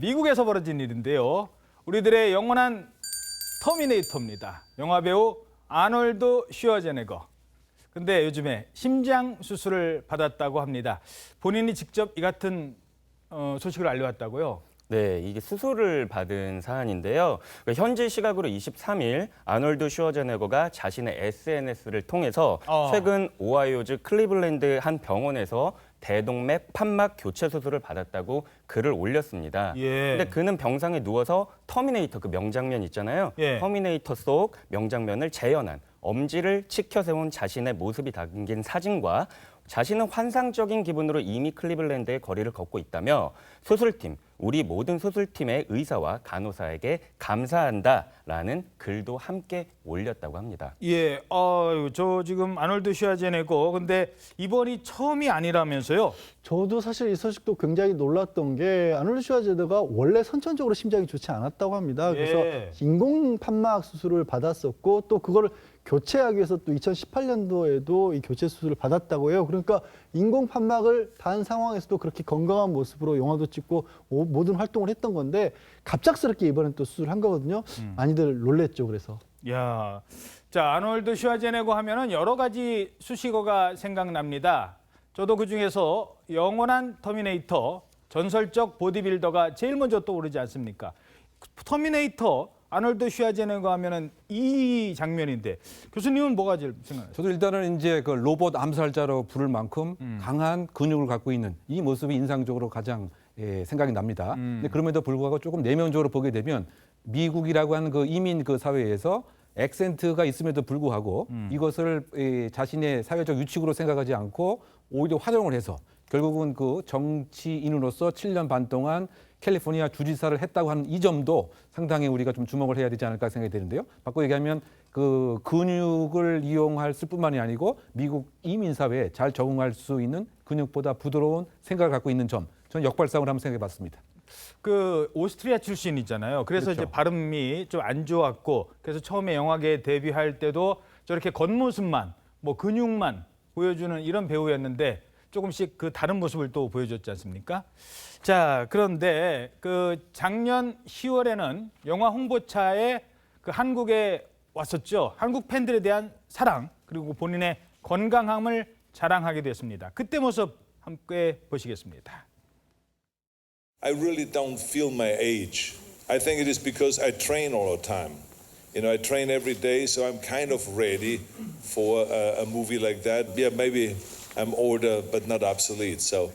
미국에서 벌어진 일인데요. 우리들의 영원한 터미네이터입니다. 영화배우 아놀드 슈워제네거. 근데 요즘에 심장 수술을 받았다고 합니다. 본인이 직접 이 같은 소식을 알려왔다고요? 네, 이게 수술을 받은 사안인데요. 현지 시각으로 23일 아놀드 슈워제네거가 자신의 SNS를 통해서 최근 오하이오주 클리블랜드 한 병원에서 대동맥 판막 교체 수술을 받았다고 글을 올렸습니다. 근데 그는 병상에 누워서 터미네이터 그 명장면 있잖아요. 터미네이터 속 명장면을 재현한 엄지를 치켜 세운 자신의 모습이 담긴 사진과 자신은 환상적인 기분으로 이미 클리블랜드의 거리를 걷고 있다며 수술팀, 우리 모든 수술팀의 의사와 간호사에게 감사한다라는 글도 함께 올렸다고 합니다. 예, 저 지금 아놀드 슈워제네거 근데 이번이 처음이 아니라면서요? 저도 사실 이 소식도 굉장히 놀랐던 게 아놀드 슈워제네거가 원래 선천적으로 심장이 좋지 않았다고 합니다. 그래서 인공 판막 수술을 받았었고 또 그거를 교체하기 위해서 또 2018년도에도 이 교체 수술을 받았다고 해요. 그러니까 인공 판막을 단 상황에서도 그렇게 건강한 모습으로 영화도 찍고 모든 활동을 했던 건데 갑작스럽게 이번엔 또 수술한 거거든요. 많이들 놀랬죠. 그래서. 야, 자 아놀드 슈워제네거 하면은 여러 가지 수식어가 생각납니다. 저도 그 중에서 영원한 터미네이터, 전설적 보디빌더가 제일 먼저 떠오르지 않습니까? 터미네이터 아놀드 슈워제네거 하면은 이 장면인데 교수님은 뭐가 제일 생각나요? 저도 일단은 이제 그 로봇 암살자로 부를 만큼 강한 근육을 갖고 있는 이 모습이 인상적으로 가장 생각이 납니다. 근데 그럼에도 불구하고 조금 내면적으로 보게 되면 미국이라고 하는 그 이민 그 사회에서 액센트가 있음에도 불구하고 이것을 자신의 사회적 유축으로 생각하지 않고 오히려 활용을 해서 결국은 그 정치인으로서 7년 반 동안 캘리포니아 주지사를 했다고 하는 이 점도 상당히 우리가 좀 주목을 해야 되지 않을까 생각이 되는데요. 바꿔 얘기하면 그 근육을 이용할 뿐만이 아니고 미국 이민 사회에 잘 적응할 수 있는 근육보다 부드러운 생각을 갖고 있는 점, 저는 역발상을 한번 생각해 봤습니다. 그 오스트리아 출신이잖아요. 그래서 그렇죠. 이제 발음이 좀 안 좋았고 그래서 처음에 영화계에 데뷔할 때도 저렇게 겉모습만 뭐 근육만 보여주는 이런 배우였는데 조금씩 그 다른 모습을 또 보여줬지 않습니까? 자, 그런데 그 작년 10월에는 영화 홍보차에 그 한국에 왔었죠. 한국 팬들에 대한 사랑 그리고 본인의 건강함을 자랑하게 됐습니다. 그때 모습 함께 보시겠습니다. I really don't feel my age. I think it is because I train all the time. You know, I train every day, so I'm kind of ready for a movie like that. Yeah, maybe I'm older, but not obsolete. So.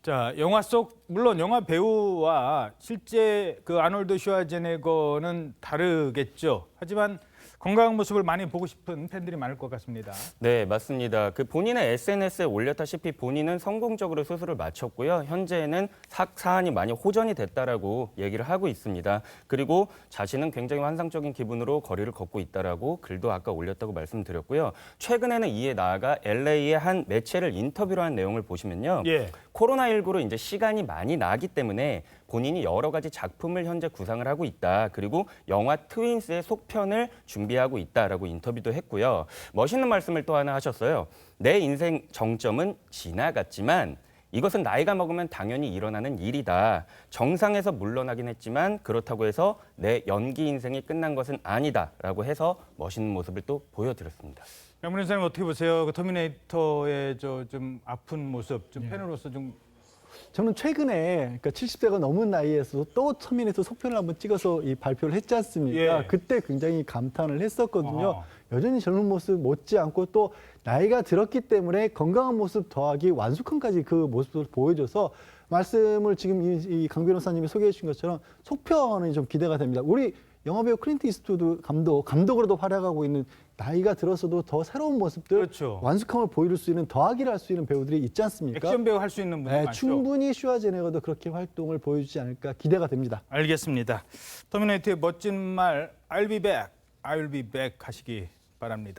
자, 영화 속 물론 영화 배우와 실제 그 아놀드 슈워제네거는 다르겠죠. 하지만 건강한 모습을 많이 보고 싶은 팬들이 많을 것 같습니다. 네, 맞습니다. 그 본인의 SNS에 올렸다시피 본인은 성공적으로 수술을 마쳤고요. 현재는 사안이 많이 호전이 됐다라고 얘기를 하고 있습니다. 그리고 자신은 굉장히 환상적인 기분으로 거리를 걷고 있다라고 글도 아까 올렸다고 말씀드렸고요. 최근에는 이에 나아가 LA의 한 매체를 인터뷰로 한 내용을 보시면요. 코로나19로 이제 시간이 많이 나기 때문에 본인이 여러 가지 작품을 현재 구상을 하고 있다. 그리고 영화 트윈스의 속편을 준비하고 있다라고 인터뷰도 했고요. 멋있는 말씀을 또 하나 하셨어요. 내 인생 정점은 지나갔지만 이것은 나이가 먹으면 당연히 일어나는 일이다. 정상에서 물러나긴 했지만 그렇다고 해서 내 연기 인생이 끝난 것은 아니다라고 해서 멋있는 모습을 또 보여드렸습니다. 양문희 선생님 어떻게 보세요? 그 터미네이터의 저 좀 아픈 모습, 좀 팬으로서 좀 저는 최근에 그러니까 70세가 넘은 나이에서 또 터미네이터 속편을 한번 찍어서 이 발표를 했지 않습니까? 그때 굉장히 감탄을 했었거든요. 여전히 젊은 모습 못지않고 또 나이가 들었기 때문에 건강한 모습 더하기 완숙함까지 그 모습을 보여줘서 말씀을 지금 이 강 변호사님이 소개해 주신 것처럼 속편이 좀 기대가 됩니다. 우리 영화배우 클린트 이스트우드 감독으로도 활약하고 있는 나이가 들어서도 더 새로운 모습들, 완숙함을 보여줄 수 있는 더하기를 할 수 있는 배우들이 있지 않습니까? 액션 배우 할 수 있는 분들 많죠. 충분히 슈워제네거도 그렇게 활동을 보여주지 않을까 기대가 됩니다. 알겠습니다. 터미네이터의 멋진 말 I'll be back, I'll be back 하시기 바랍니다.